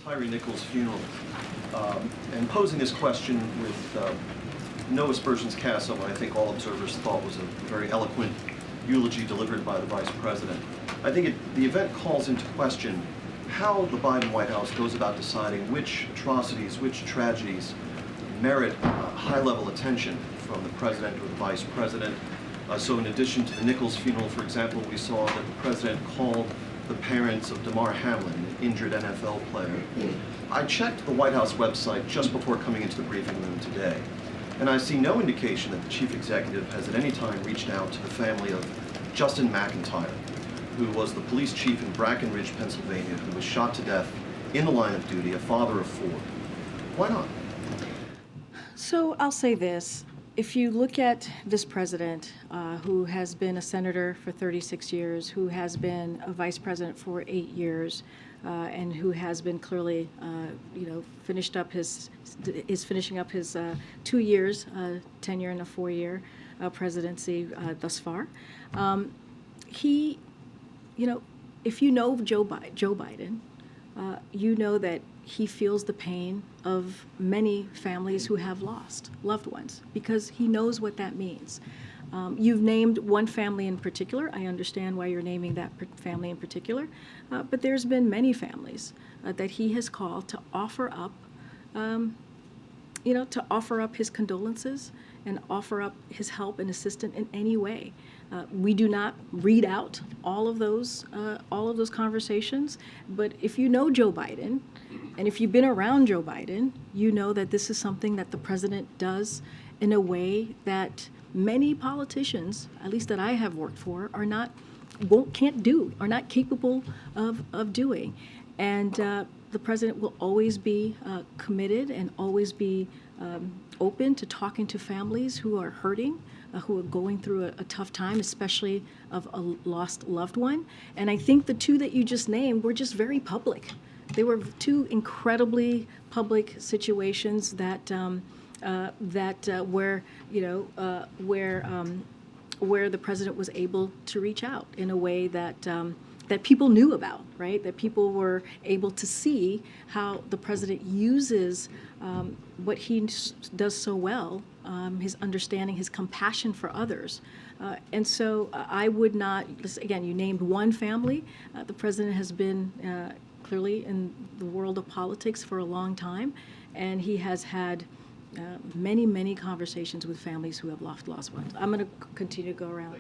Tyre Nichols' funeral, and posing this question with no aspersions cast on what I think all observers thought was a very eloquent eulogy delivered by the Vice President. I think the event calls into question how the Biden White House goes about deciding which atrocities, which tragedies merit high-level attention from the President or the Vice President. So in addition to the Nichols funeral, for example, we saw that the President called the parents of Damar Hamlin, an injured NFL player. I checked the White House website just before coming into the briefing room today, and I see no indication that the Chief Executive has at any time reached out to the family of Justin McIntyre, who was the police chief in Brackenridge, Pennsylvania, who was shot to death in the line of duty, a father of four. Why not? So I'll say this. If you look at this president, who has been a senator for 36 years, who has been a vice president for 8 years, and who has been clearly, finishing up his 2 years tenure and a 4-year presidency thus far, he, if you know Joe Biden, you know that he feels the pain of many families who have lost loved ones, because he knows what that means. You've named one family in particular. I understand why you're naming that family in particular, but there's been many families that he has called to offer up, to offer up his condolences and offer up his help and assistance in any way. We do not read out all of those conversations, but if you know Joe Biden, and if you've been around Joe Biden, you know that this is something that the president does in a way that many politicians, at least that I have worked for, are not capable of doing. And the president will always be committed and always be open to talking to families who are hurting, who are going through a tough time, especially of a lost loved one. And I think the two that you just named were just very public. They were two incredibly public situations that where the president was able to reach out in a way that that people knew about, right? That people were able to see how the president uses what he does so well, his understanding, his compassion for others. And so I would not, again, you named one family. The president has been clearly in the world of politics for a long time, and he has had many conversations with families who have lost ones. I'm going to continue to go around.